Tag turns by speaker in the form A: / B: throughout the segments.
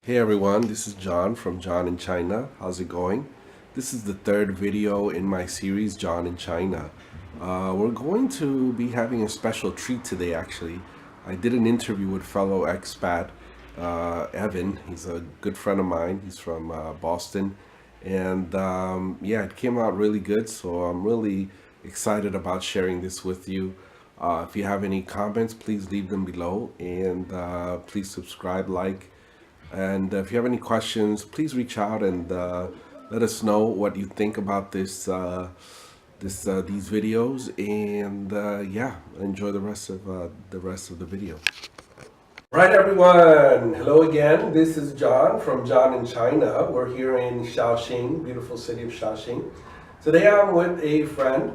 A: Hey everyone, this is John from John in China. How's it going? This is the third video in my series, John in China. We're going to be having a special treat today, actually. I did an interview with fellow expat, Evan. He's a good friend of mine. He's from Boston. And yeah, it came out really good, so I'm really excited about sharing this with you. If you have any comments, please leave them below. And please subscribe, like, and if you have any questions, please reach out and let us know what you think about these videos. And yeah, enjoy the rest of the video. Right, everyone. Hello again. This is John from John in China. We're here in Shaoxing, beautiful city of Shaoxing. Today I'm with a friend,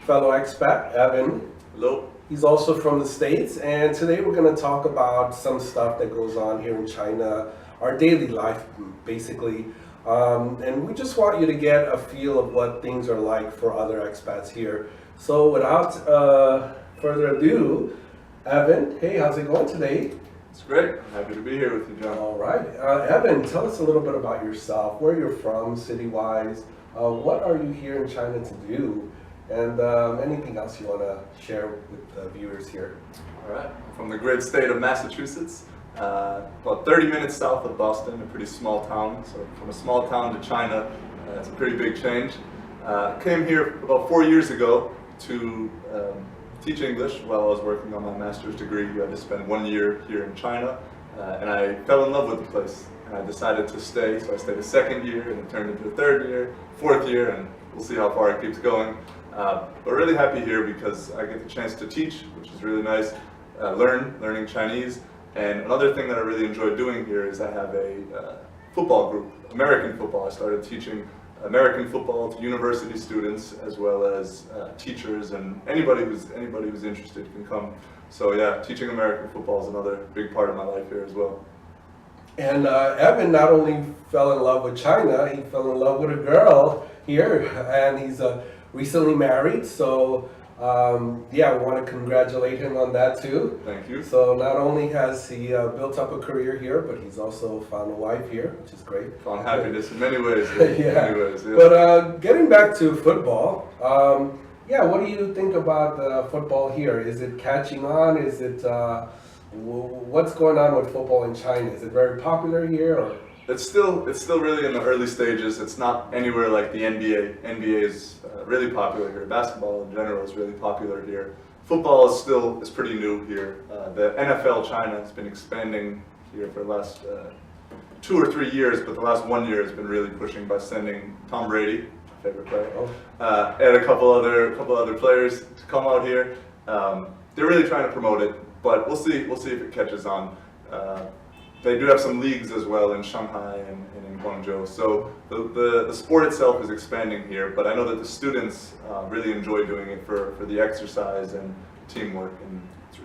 A: fellow expat, Evan.
B: Hello.
A: He's also from the States, and today we're going to talk about some stuff that goes on here in China, our daily life, basically. And we just want you to get a feel of what things are like for other expats here. So without further ado, Evan, hey, how's it going today?
B: It's great. I'm happy to be here with you, John.
A: All right. Evan, tell us a little bit about yourself, where you're from, city-wise. What are you here in China to do? And anything else you want to share with the viewers here?
B: All right. I'm from the great state of Massachusetts, about 30 minutes south of Boston, a pretty small town. So from a small town to China, it's a pretty big change. Came here about 4 years ago to teach English while I was working on my master's degree. I just spent 1 year here in China, and I fell in love with the place. And I decided to stay, so I stayed a second year, and it turned into a third year, fourth year, and we'll see how far it keeps going. But really happy here because I get the chance to teach, which is really nice, learning Chinese. And another thing that I really enjoy doing here is I have a football group, American football. I started teaching American football to university students as well as teachers, and anybody who's interested can come. So yeah, teaching American football is another big part of my life here as well.
A: And Evan not only fell in love with China, he fell in love with a girl here, and he's recently married. So yeah, we want to congratulate him on that too.
B: Thank you.
A: So not only has he built up a career here, but he's also found a wife here, which is great.
B: Found happiness in many ways.
A: Yeah.
B: Many ways, yeah.
A: But getting back to football, yeah, what do you think about football here? Is it catching on? Is it what's going on with football in China? Is it very popular here, or?
B: It's still really in the early stages. It's not anywhere like the NBA. NBA is really popular here. Basketball in general is really popular here. Football is pretty new here. The NFL China has been expanding here for the last 2 or 3 years, but the last 1 year has been really pushing by sending Tom Brady, my favorite player, and a couple other players to come out here. They're really trying to promote it, but we'll see if it catches on. They do have some leagues as well in Shanghai and in Guangzhou. So the sport itself is expanding here, but I know that the students really enjoy doing it for the exercise and teamwork, and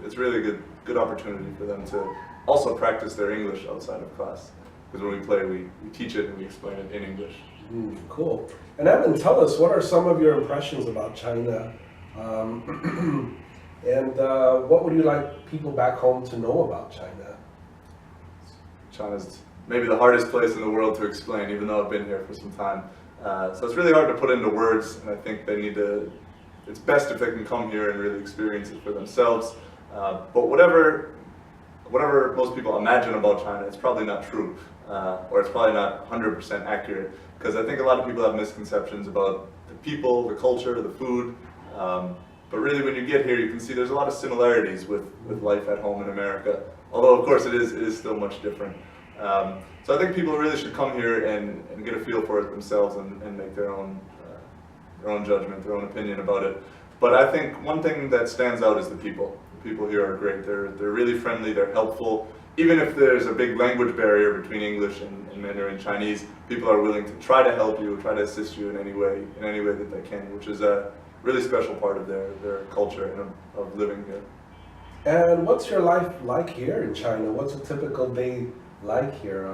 B: it's really a good opportunity for them to also practice their English outside of class. Because when we play, we teach it and we explain it in English.
A: Cool. And Evan, tell us, what are some of your impressions about China? And what would you like people back home to know about China?
B: China's maybe the hardest place in the world to explain, even though I've been here for some time. So it's really hard to put into words, and I think it's best if they can come here and really experience it for themselves. But whatever most people imagine about China, it's probably not true, or it's probably not 100% accurate, because I think a lot of people have misconceptions about the people, the culture, the food. But really, when you get here, you can see there's a lot of similarities with life at home in America. Although, of course, it is still much different. So I think people really should come here and get a feel for it themselves and make their own judgment, their own opinion about it. But I think one thing that stands out is the people. The people here are great. They're really friendly. They're helpful. Even if there's a big language barrier between English and Mandarin Chinese, people are willing to try to help you, try to assist you in any way that they can, which is a really special part of their culture and of living here.
A: And what's your life like here in China? What's a typical day like here?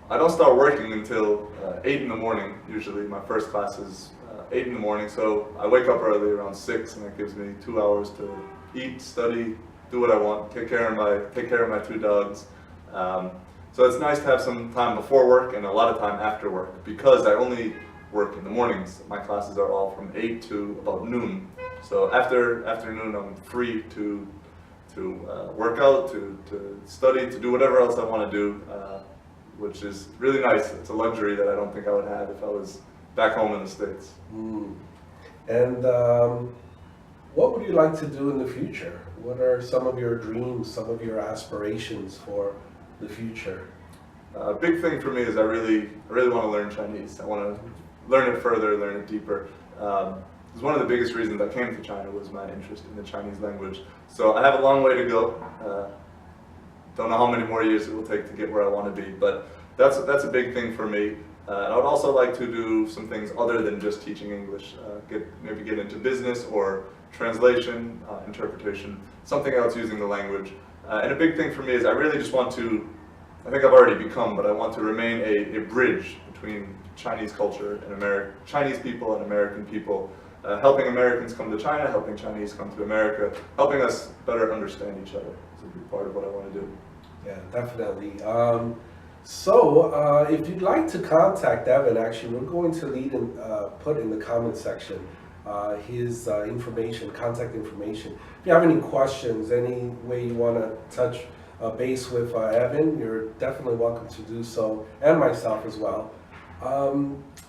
B: I don't start working until 8 in the morning, usually. My first class is 8 in the morning, so I wake up early around 6, and that gives me 2 hours to eat, study, do what I want, take care of my 2 dogs. So So it's nice to have some time before work and a lot of time after work, because I only work in the mornings. My classes are all from 8 to about noon. So after afternoon, I'm free to work out, to study, to do whatever else I want to do, which is really nice. It's a luxury that I don't think I would have if I was back home in the States.
A: And what would you like to do in the future? What are some of your dreams, some of your aspirations for the future?
B: A big thing for me is I really want to learn Chinese. I want to learn it further, learn it deeper. It's one of the biggest reasons I came to China was my interest in the Chinese language. So I have a long way to go. Don't know how many more years it will take to get where I want to be, but that's a big thing for me. And I would also like to do some things other than just teaching English. Maybe get into business or translation, interpretation, something else using the language. And a big thing for me is I really just want to, I think I've already become, but I want to remain a bridge between Chinese culture and Chinese people and American people, helping Americans come to China, helping Chinese come to America, helping us better understand each other. It's a big part of what I want to do.
A: Yeah, definitely. So if you'd like to contact Evan, actually, we're going to put in the comment section his information, contact information. If you have any questions, any way you want to touch base with Evan, you're definitely welcome to do so, and myself as well.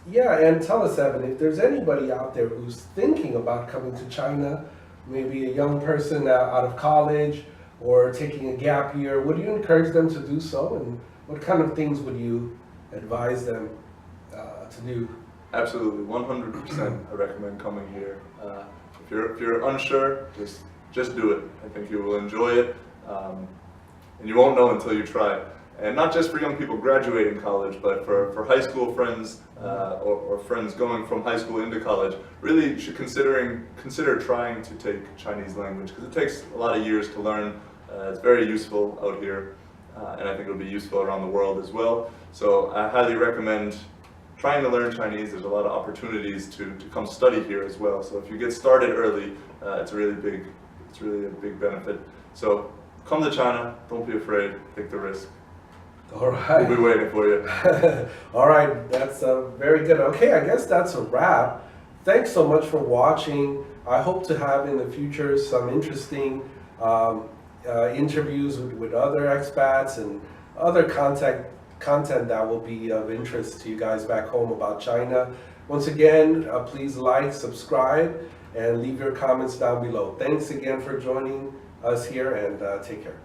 A: Yeah, and tell us, Evan, if there's anybody out there who's thinking about coming to China, maybe a young person out of college or taking a gap year, would you encourage them to do so? And what kind of things would you advise them to do?
B: Absolutely, 100%. I recommend coming here. If you're unsure, just do it. I think you will enjoy it, and you won't know until you try. And not just for young people graduating college, but for high school friends or friends going from high school into college, really should consider trying to take Chinese language, because it takes a lot of years to learn. It's very useful out here, and I think it'll be useful around the world as well. So I highly recommend trying to learn Chinese. There's a lot of opportunities to come study here as well. So if you get started early, it's really a big benefit. So come to China, don't be afraid, take the risk.
A: All right.
B: We'll be waiting for you.
A: All right, that's very good. Okay, I guess that's a wrap. Thanks so much for watching. I hope to have in the future some interesting interviews with other expats and other content that will be of interest to you guys back home about China. Once again, please like, subscribe, and leave your comments down below. Thanks again for joining us here, and take care.